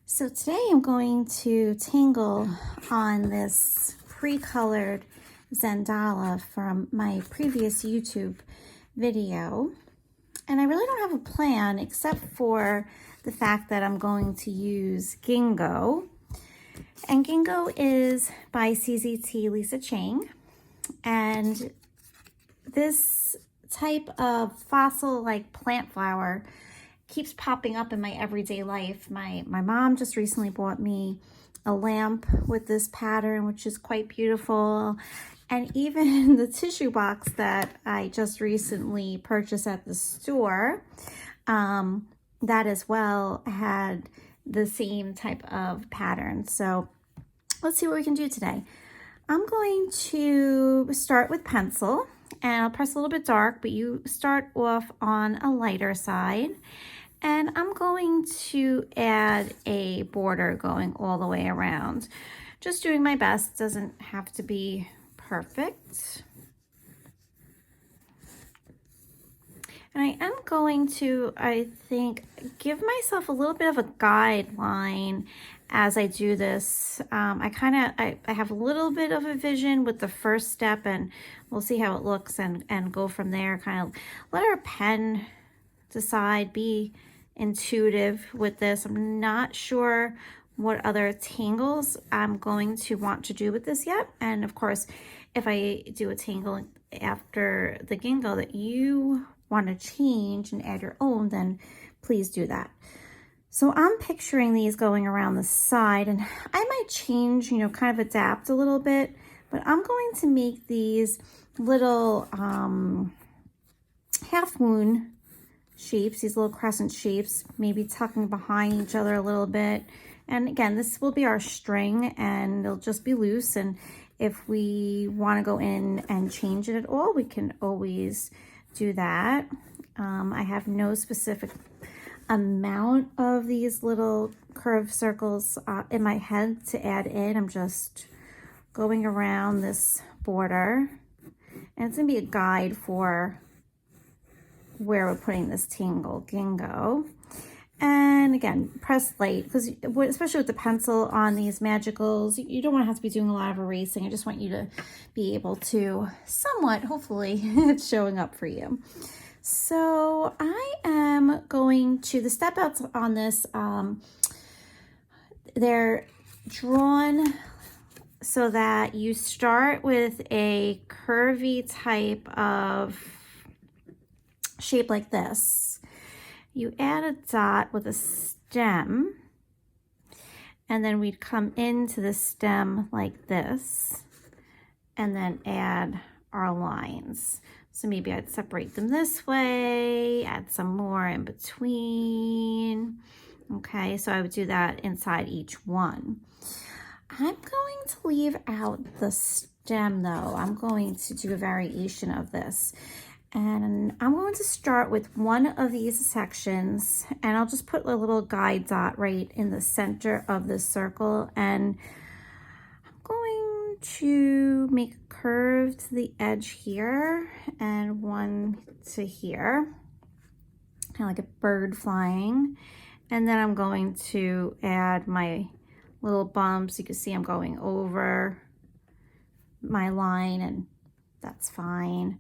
So today I'm going to tangle on this pre-colored Zentangle from my previous YouTube video. And I really don't have a plan except for the fact that I'm going to use Gingo. And Gingo is by CZT Lisa Chang. And this type of fossil-like plant flower keeps popping up in my everyday life. My mom just recently bought me a lamp with this pattern, which is quite beautiful. And even the tissue box that I just recently purchased at the store, that as well had the same type of pattern. So let's see what we can do today. I'm going to start with pencil, and I'll press a little bit dark, but you start off on a lighter side. And I'm going to add a border going all the way around. Just doing my best, doesn't have to be perfect. And I am going to, I think, give myself a little bit of a guideline as I do this. I have a little bit of a vision with the first step, and we'll see how it looks and go from there. Kind of let our pen decide, be intuitive with this. I'm not sure what other tangles I'm going to want to do with this yet. And of course, if I do a tangle after the Gingo that you want to change and add your own, then please do that. So I'm picturing these going around the side, and I might change, kind of adapt a little bit, but I'm going to make these little half moon shapes, these little crescent shapes, maybe tucking behind each other a little bit. And again, this will be our string, and it'll just be loose. And if we want to go in and change it at all, we can always do that. I have no specific amount of these little curved circles in my head to add in. I'm just going around this border, and it's gonna be a guide for where we're putting this Gingo. And again, press light, because especially with the pencil on these magicals, you don't want to have to be doing a lot of erasing. I just want you to be able to somewhat, hopefully, it's showing up for you. So I am going to, the step outs on this, they're drawn so that you start with a curvy type of shape like this. You add a dot with a stem, and then we'd come into the stem like this, and then add our lines. So maybe I'd separate them this way, add some more in between. Okay, so I would do that inside each one. I'm going to leave out the stem though. I'm going to do a variation of this. And I'm going to start with one of these sections, and I'll just put a little guide dot right in the center of this circle, and I'm going to make a curve to the edge here and one to here, kind of like a bird flying. And then I'm going to add my little bumps. You can see I'm going over my line, and that's fine.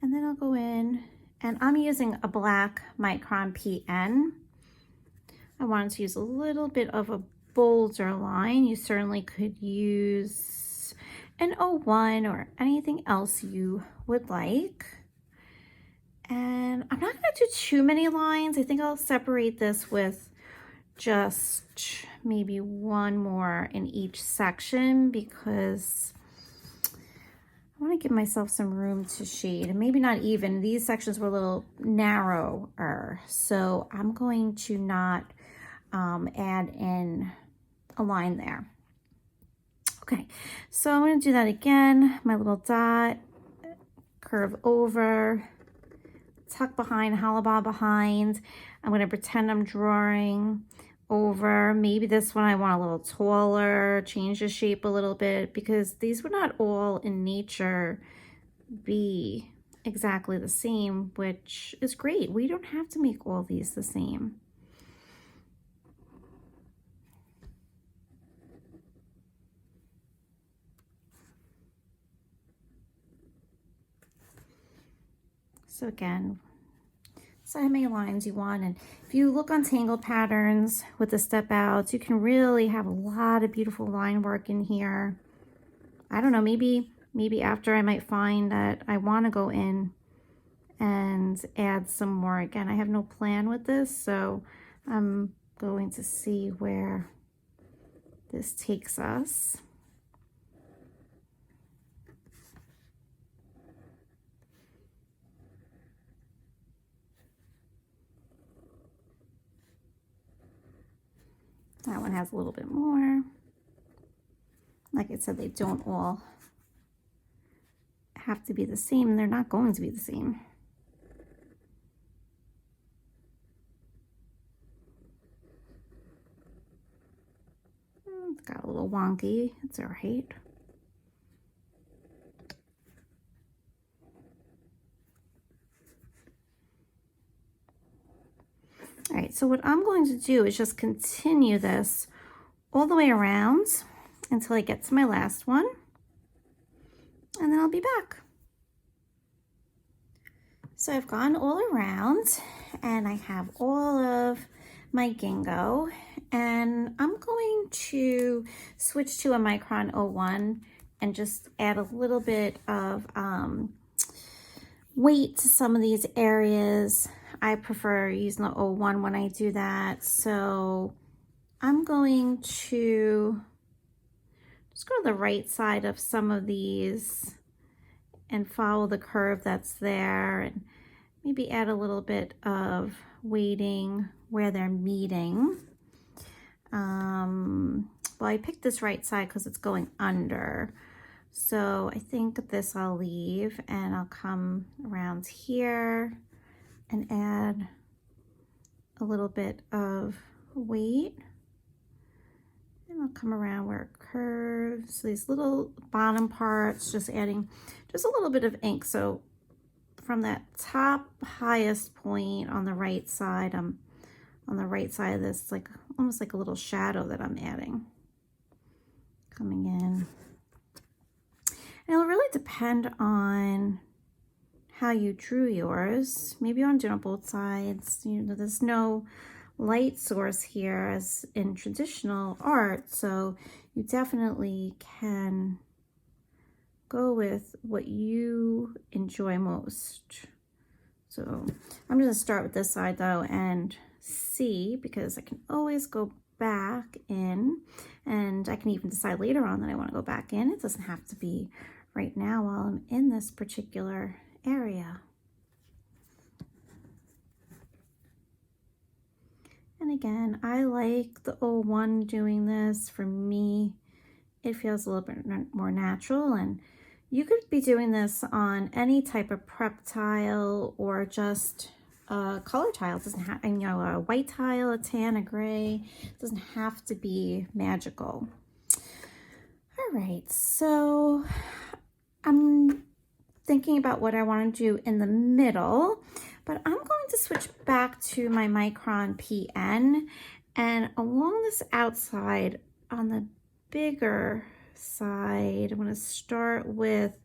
And then I'll go in, and I'm using a black micron PN. I wanted to use a little bit of a bolder line. You certainly could use an 01 or anything else you would like. And I'm not gonna do too many lines. I think I'll separate this with just maybe one more in each section, because I want to give myself some room to shade, and maybe not even. These sections were a little narrower, so I'm going to not add in a line there. Okay, so I'm going to do that again. My little dot, curve over, tuck behind, hollow bob behind. I'm going to pretend I'm drawing over. Maybe this one I want a little taller, change the shape a little bit, because these would not all in nature be exactly the same, which is great. We don't have to make all these the same. So again, decide how many lines you want. And if you look on Tangle patterns with the step outs, you can really have a lot of beautiful line work in here. I don't know, maybe after I might find that I want to go in and add some more. Again, I have no plan with this, so I'm going to see where this takes us. That one has a little bit more. Like I said, they don't all have to be the same. They're not going to be the same. It's got a little wonky. It's all right. All right, so what I'm going to do is just continue this all the way around until I get to my last one, and then I'll be back. So I've gone all around and I have all of my Gingo, and I'm going to switch to a Micron 01 and just add a little bit of weight to some of these areas. I prefer using the 01 when I do that. So I'm going to just go to the right side of some of these and follow the curve that's there, and maybe add a little bit of weighting where they're meeting. Well, I picked this right side because it's going under. So I think this I'll leave, and I'll come around here and add a little bit of weight. And I'll come around where it curves. So these little bottom parts, just adding just a little bit of ink. So from that top highest point on the right side, I'm on the right side of this, like almost like a little shadow that I'm adding. Coming in. And it'll really depend on how you drew yours. Maybe you want to do it on both sides. You know, there's no light source here as in traditional art, so you definitely can go with what you enjoy most. So I'm going to start with this side though and see, because I can always go back in, and I can even decide later on that I want to go back in. It doesn't have to be right now while I'm in this particular area. And again, I like the 01 doing this. For me, it feels a little bit more natural, and you could be doing this on any type of prep tile or just a color tile. It doesn't have, you know, a white tile, a tan, a gray. It doesn't have to be magical. All right, so I'm thinking about what I want to do in the middle, but I'm going to switch back to my Micron PN, and along this outside on the bigger side, I'm going to start with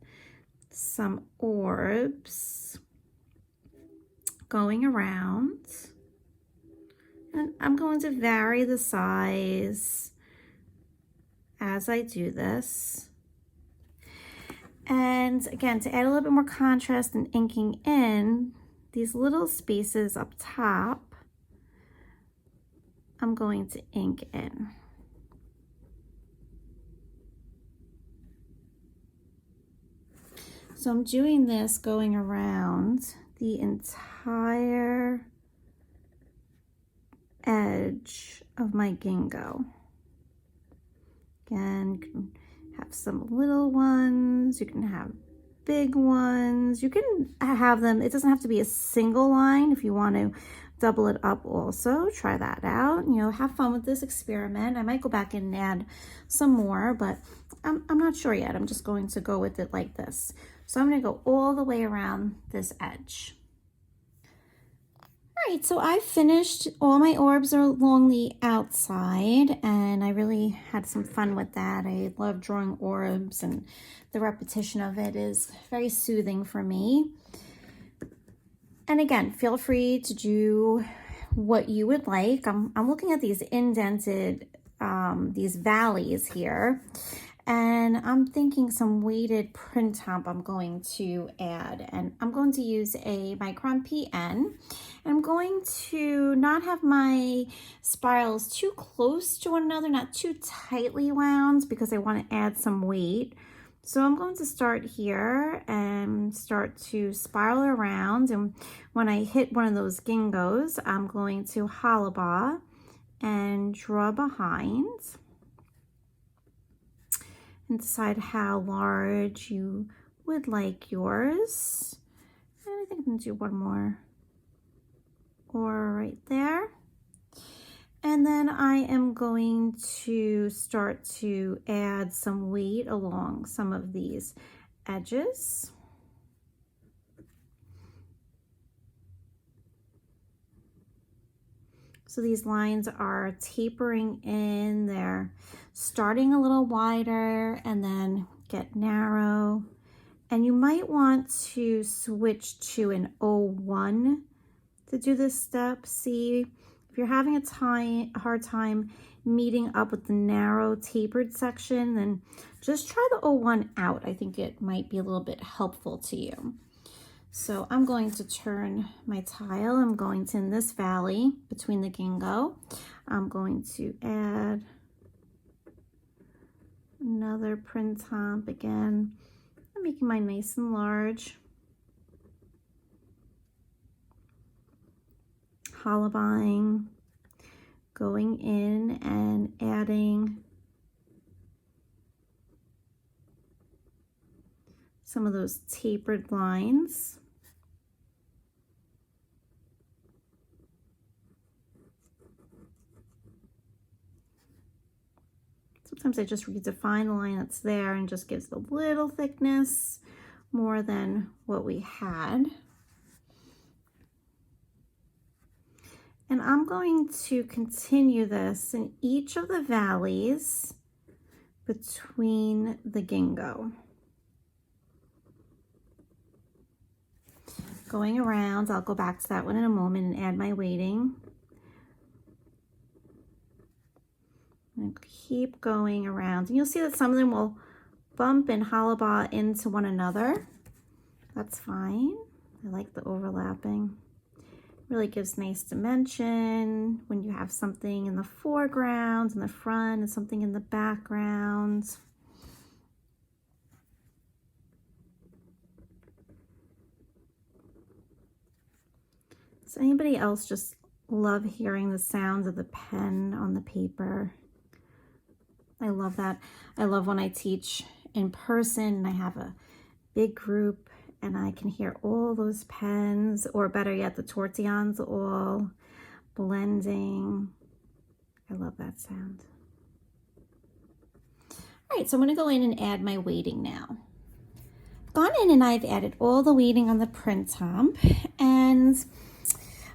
some orbs going around, and I'm going to vary the size as I do this. And again, to add a little bit more contrast and inking in these little spaces up top, I'm going to ink in. So I'm doing this going around the entire edge of my Gingo. Again, you can have some little ones, you can have big ones, you can have them, it doesn't have to be a single line. If you want to double it up also, try that out. You know, have fun with this experiment. I might go back and add some more, but I'm not sure yet. I'm just going to go with it like this. So I'm going to go all the way around this edge. All right, so I finished all my orbs along the outside, and I really had some fun with that. I love drawing orbs, and the repetition of it is very soothing for me. And again, feel free to do what you would like. I'm looking at these indented, these valleys here, and I'm thinking some weighted print hump I'm going to add. And I'm going to use a micron PN. And I'm going to not have my spirals too close to one another, not too tightly wound, because I want to add some weight. So I'm going to start here and start to spiral around, and when I hit one of those gingos, I'm going to hollow bar and draw behind and decide how large you would like yours. And I think I'm going to do one more or right there. And then I am going to start to add some weight along some of these edges. So these lines are tapering in, they're starting a little wider and then get narrow. And you might want to switch to an 01 to do this step. See, if you're having a hard time meeting up with the narrow tapered section, then just try the 01 out. I think it might be a little bit helpful to you. So I'm going to turn my tile. I'm going to, in this valley between the gingo, I'm going to add another print hump again. I'm making mine nice and large. Hollow buying, going in and adding some of those tapered lines. Sometimes I just redefine the line that's there and just gives a little thickness more than what we had. And I'm going to continue this in each of the valleys between the gingo. Going around, I'll go back to that one in a moment and add my weighting. And keep going around. And you'll see that some of them will bump and hollow bar into one another. That's fine. I like the overlapping. Really gives nice dimension when you have something in the foreground, in the front, and something in the background. Does anybody else just love hearing the sounds of the pen on the paper? I love that. I love when I teach in person and I have a big group and I can hear all those pens, or better yet, the tortillons all blending. I love that sound. All right, so I'm gonna go in and add my weighting now. I've gone in and I've added all the weighting on the print hump, and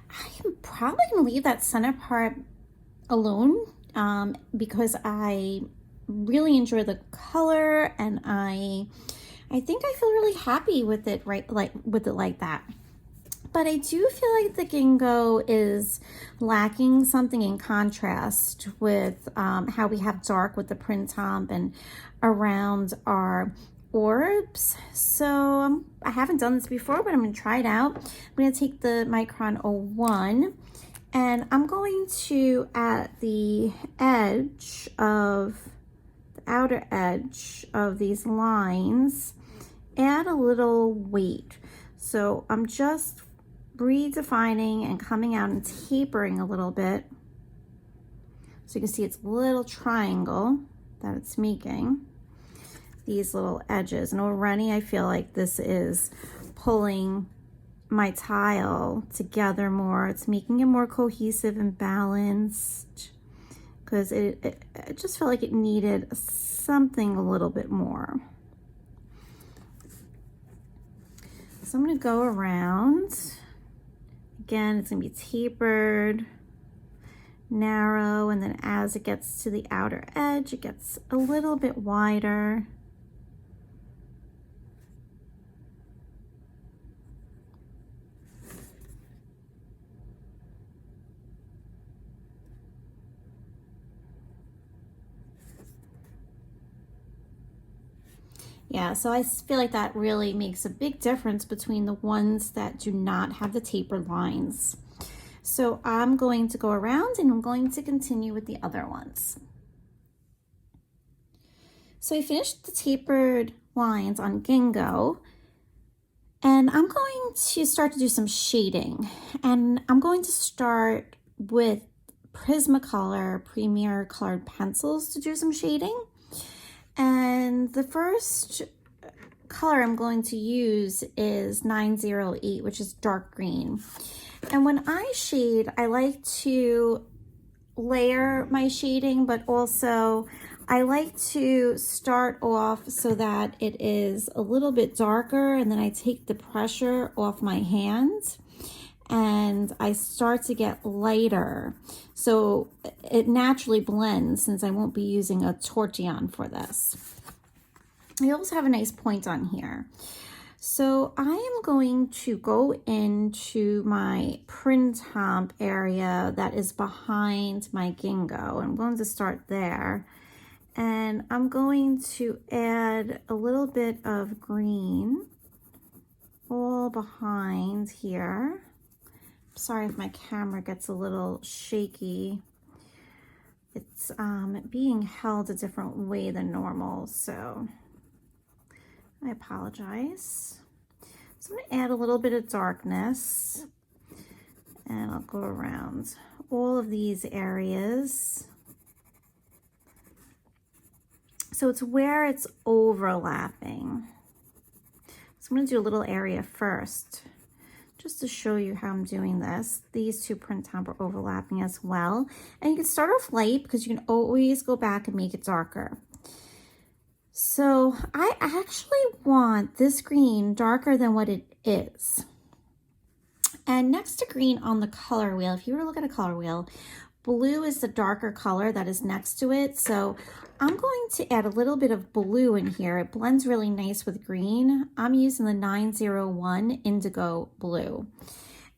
I am probably gonna leave that center part alone because I really enjoy the color, and I think I feel really happy with it, like that. But I do feel like the gingo is lacking something in contrast with how we have dark with the print hump and around our orbs. So I haven't done this before, but I'm going to try it out. I'm going to take the micron 01 and I'm going to, at the edge of the outer edge of these lines, add a little weight. So I'm just redefining and coming out and tapering a little bit. So you can see it's a little triangle that it's making, these little edges. And already I feel like this is pulling my tile together more. It's making it more cohesive and balanced, because it just felt like it needed something a little bit more. So I'm going to go around. Again, it's going to be tapered, narrow, and then as it gets to the outer edge, it gets a little bit wider. Yeah, so I feel like that really makes a big difference between the ones that do not have the tapered lines. So I'm going to go around and I'm going to continue with the other ones. So I finished the tapered lines on Gingo, and I'm going to start to do some shading. And I'm going to start with Prismacolor Premier Colored Pencils to do some shading. And the first color I'm going to use is 908, which is dark green. And when I shade, I like to layer my shading, but also I like to start off so that it is a little bit darker, and then I take the pressure off my hand and I start to get lighter. So it naturally blends since I won't be using a tortillon for this. I also have a nice point on here. So I am going to go into my printemps area that is behind my Gingo. I'm going to start there. And I'm going to add a little bit of green all behind here. Sorry if my camera gets a little shaky. It's being held a different way than normal, so I apologize. So I'm gonna add a little bit of darkness, and I'll go around all of these areas. So it's where it's overlapping. So I'm gonna do a little area first, just to show you how I'm doing this. These two printemps are overlapping as well. And you can start off light because you can always go back and make it darker. So I actually want this green darker than what it is. And next to green on the color wheel, if you were to look at a color wheel, blue is the darker color that is next to it. So I'm going to add a little bit of blue in here. It blends really nice with green. I'm using the 901 Indigo Blue.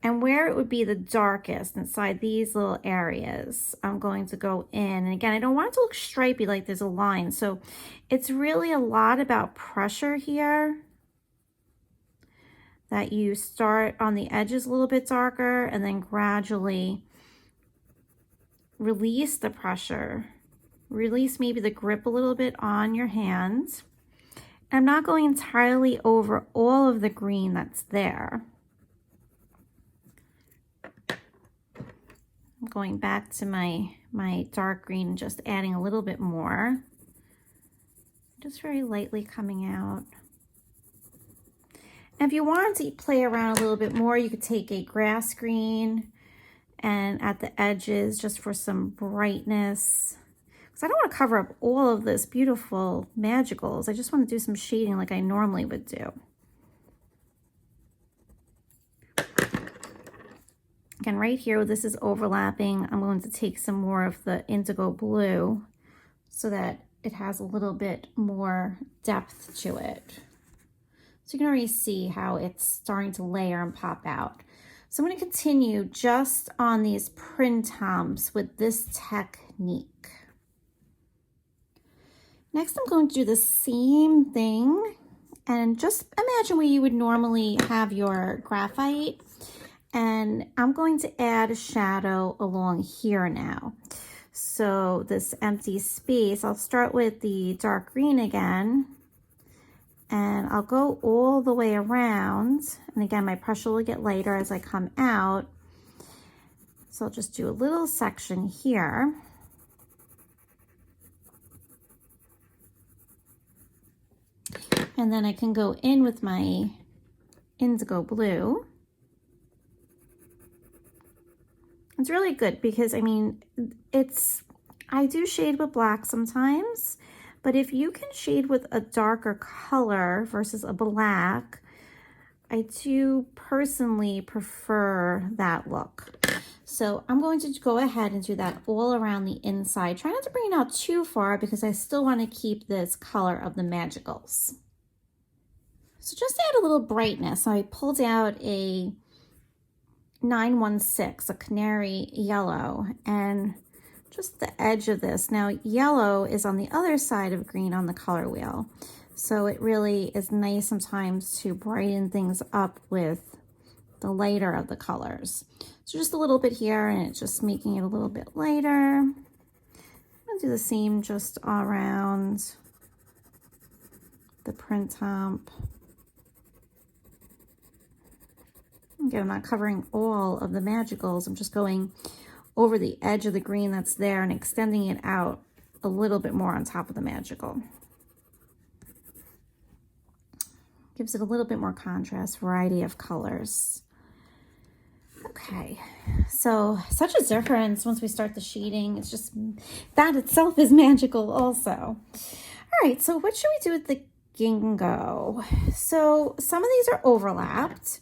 And where it would be the darkest inside these little areas, I'm going to go in. And again, I don't want it to look stripy like there's a line. So it's really a lot about pressure here. That you start on the edges a little bit darker and then gradually release the pressure. Release maybe the grip a little bit on your hand. I'm not going entirely over all of the green that's there. I'm going back to my dark green and just adding a little bit more. Just very lightly coming out. And if you wanted to play around a little bit more, you could take a grass green and at the edges just for some brightness. Because I don't want to cover up all of this beautiful magicals. I just want to do some shading like I normally would do. Again, right here, this is overlapping. I'm going to take some more of the indigo blue so that it has a little bit more depth to it. So you can already see how it's starting to layer and pop out. So I'm going to continue just on these printemps with this technique. Next, I'm going to do the same thing and just imagine where you would normally have your graphite. And I'm going to add a shadow along here now. So this empty space, I'll start with the dark green again. And I'll go all the way around. And again, my pressure will get lighter as I come out. So I'll just do a little section here. And then I can go in with my indigo blue. It's really good because, I mean, I do shade with black sometimes. But if you can shade with a darker color versus a black, I do personally prefer that look. So I'm going to go ahead and do that all around the inside. Try not to bring it out too far because I still want to keep this color of the magicals. So just to add a little brightness, I pulled out a 916, a canary yellow, and just the edge of this. Now, yellow is on the other side of green on the color wheel. So it really is nice sometimes to brighten things up with the lighter of the colors. So just a little bit here, and it's just making it a little bit lighter. I'll do the same just all around the print hump. Again, I'm not covering all of the magicals. I'm just going over the edge of the green that's there and extending it out a little bit more on top of the magical. Gives it a little bit more contrast, variety of colors. Okay, so such a difference once we start the shading. It's just, that itself is magical also. All right, so what should we do with the Gingo? So some of these are overlapped.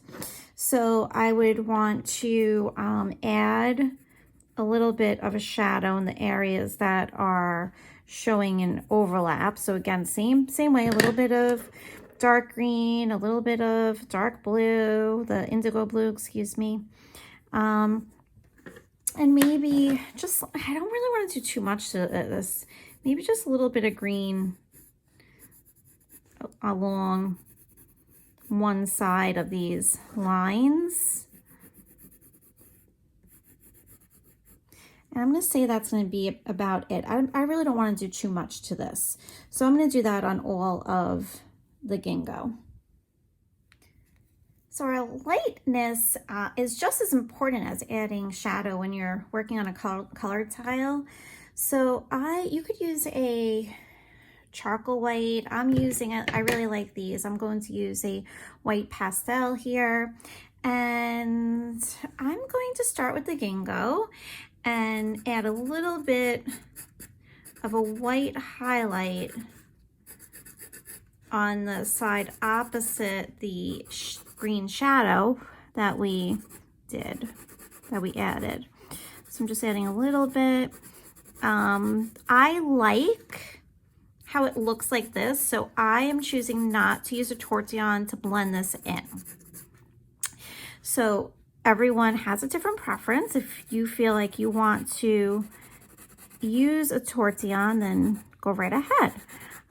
So I would want to add a little bit of a shadow in the areas that are showing an overlap. So again, same way, a little bit of dark green, a little bit of dark blue, the indigo blue, excuse me. And maybe just, I don't really want to do too much to this. Maybe just a little bit of green along one side of these lines. And I'm going to say that's going to be about it. I really don't want to do too much to this. So I'm going to do that on all of the Gingo. So our lightness is just as important as adding shadow when you're working on a colored tile. So you could use a charcoal white. I'm using it. I really like these. I'm going to use a white pastel here. And I'm going to start with the Gingo and add a little bit of a white highlight on the side opposite the green shadow that we added. So I'm just adding a little bit. I like how it looks like this, so I am choosing not to use a tortillon to blend this in. So everyone has a different preference. If you feel like you want to use a tortillon, then go right ahead.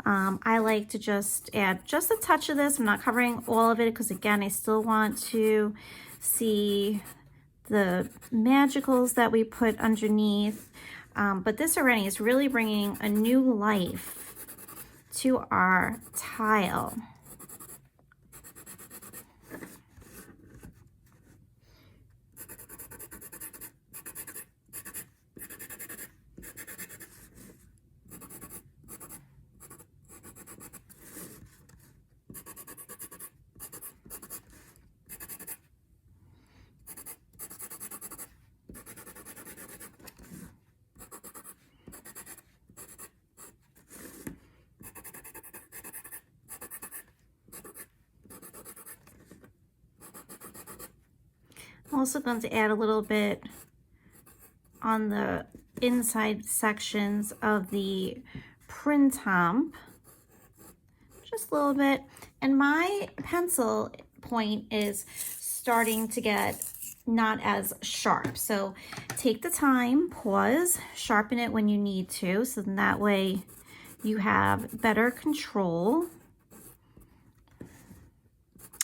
I like to just add just a touch of this. I'm not covering all of it because, again, I still want to see the magicals that we put underneath. But this already is really bringing a new life to our tile. I'm also going to add a little bit on the inside sections of the print hump, just a little bit. And my pencil point is starting to get not as sharp. So take the time, pause, sharpen it when you need to, so then that way you have better control.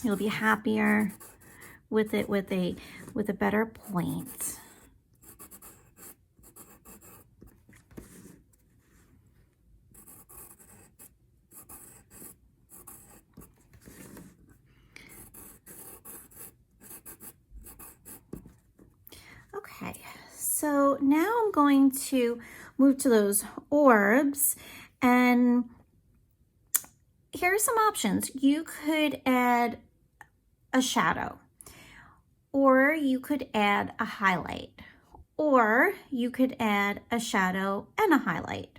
You'll be happier with it with a better point. Okay, so now I'm going to move to those orbs, and here are some options. You could add a shadow, or you could add a highlight, or you could add a shadow and a highlight.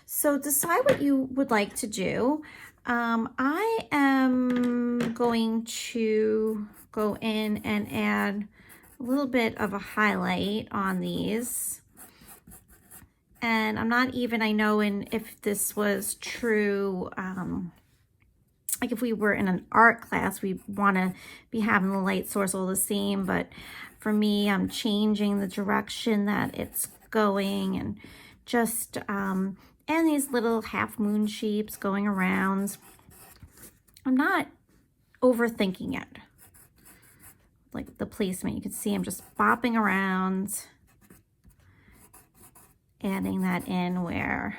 So decide what you would like to do. I am going to go in and add a little bit of a highlight on these. And I'm not even, I know if this was true, like if we were in an art class, we want to be having the light source all the same, but for me, I'm changing the direction that it's going, and just, and these little half moon shapes going around. I'm not overthinking it. Like the placement, you can see I'm just bopping around, adding that in where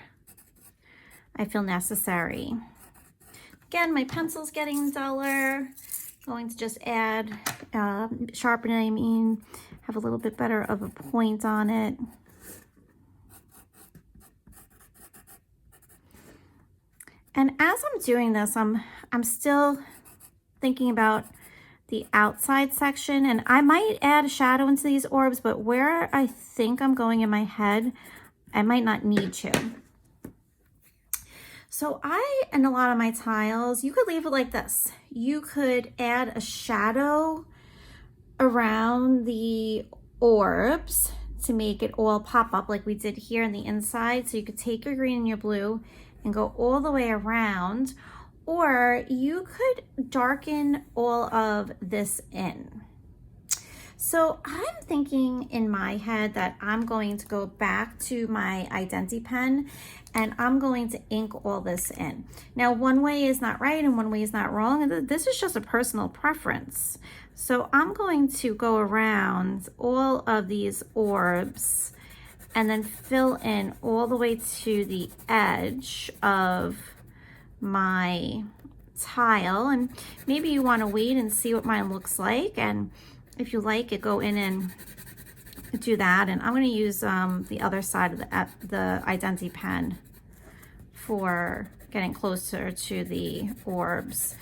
I feel necessary. Again, my pencil's getting duller. Going to just add sharpening, I mean, have a little bit better of a point on it. And as I'm doing this, I'm still thinking about the outside section, and I might add a shadow into these orbs, but where I think I'm going in my head, I might not need to. So in a lot of my tiles, you could leave it like this. You could add a shadow around the orbs to make it all pop up like we did here on the inside. So you could take your green and your blue and go all the way around, or you could darken all of this in. So I'm thinking in my head that I'm going to go back to my Identity pen and I'm going to ink all this in. Now, one way is not right and one way is not wrong. And this is just a personal preference. So I'm going to go around all of these orbs and then fill in all the way to the edge of my tile. And maybe you want to wait and see what mine looks like. And if you like it, go in and do that. And I'm going to use the other side of the Identity pen for getting closer to the orbs.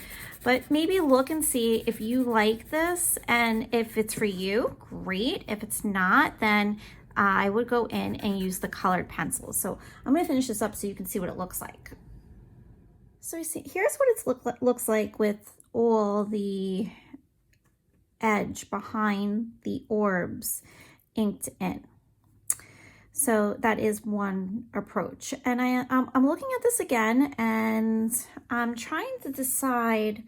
But maybe look and see if you like this, and if it's for you, great. If it's not, then I would go in and use the colored pencils. So I'm going to finish this up so you can see what it looks like. So you see, here's what it looks like with all the edge behind the orbs inked in. So that is one approach. And I'm looking at this again, and I'm trying to decide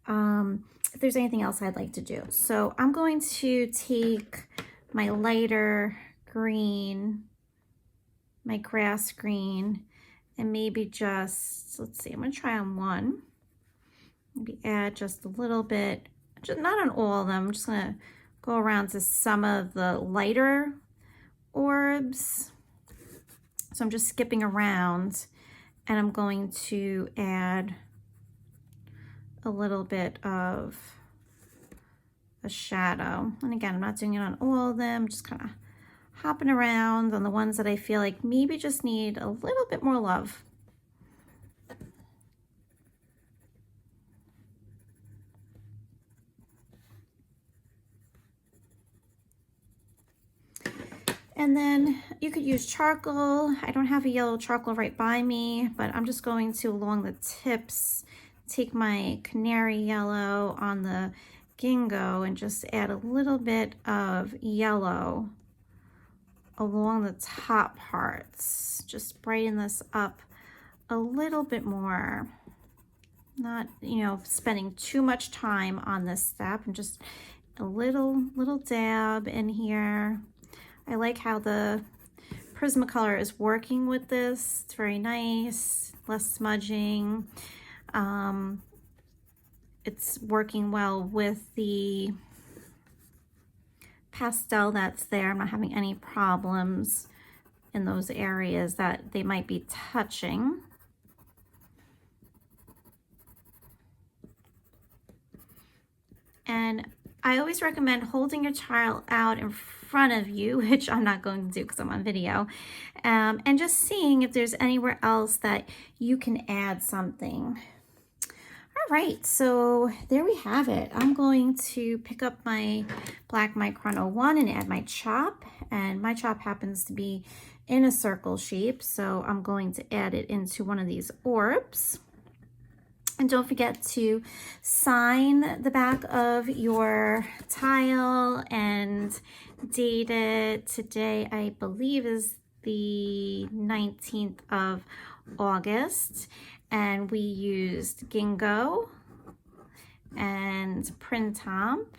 if there's anything else I'd like to do. So I'm going to take my lighter green, my grass green, and maybe just, let's see, I'm going to try on one. Maybe add just a little bit, just not on all of them. I'm just going to go around to some of the lighter orbs. So I'm just skipping around, and I'm going to add a little bit of a shadow. And again, I'm not doing it on all of them, just kind of hopping around on the ones that I feel like maybe just need a little bit more love. And then you could use charcoal. I don't have a yellow charcoal right by me, but I'm just going to, along the tips, take my canary yellow on the Gingo and just add a little bit of yellow along the top parts. Just brighten this up a little bit more. Not, you know, spending too much time on this step, and just a little dab in here. I like how the Prismacolor is working with this. It's very nice, less smudging. It's working well with the pastel that's there. I'm not having any problems in those areas that they might be touching. And I always recommend holding your tile out in front of you, which I'm not going to do because I'm on video, and just seeing if there's anywhere else that you can add something. All right, so there we have it. I'm going to pick up my black Micron 01 and add my chop, and my chop happens to be in a circle shape, so I'm going to add it into one of these orbs. And don't forget to sign the back of your tile and date it. Today, I believe, is the 19th of August. And we used Gingo and Printemps.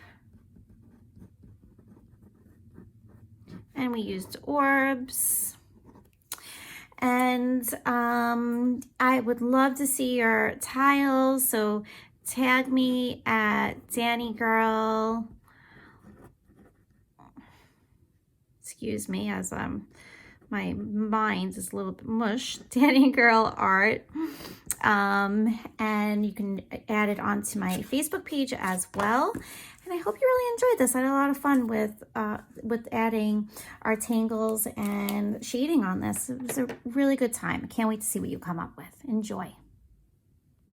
And we used orbs. And I would love to see your tiles, so tag me at DANIGIRL. Excuse me, as my mind is a little bit mush. DANIGIRLART. And you can add it onto my Facebook page as well. And I hope you really enjoyed this. I had a lot of fun with adding our tangles and shading on this. It was a really good time. I can't wait to see what you come up with. Enjoy.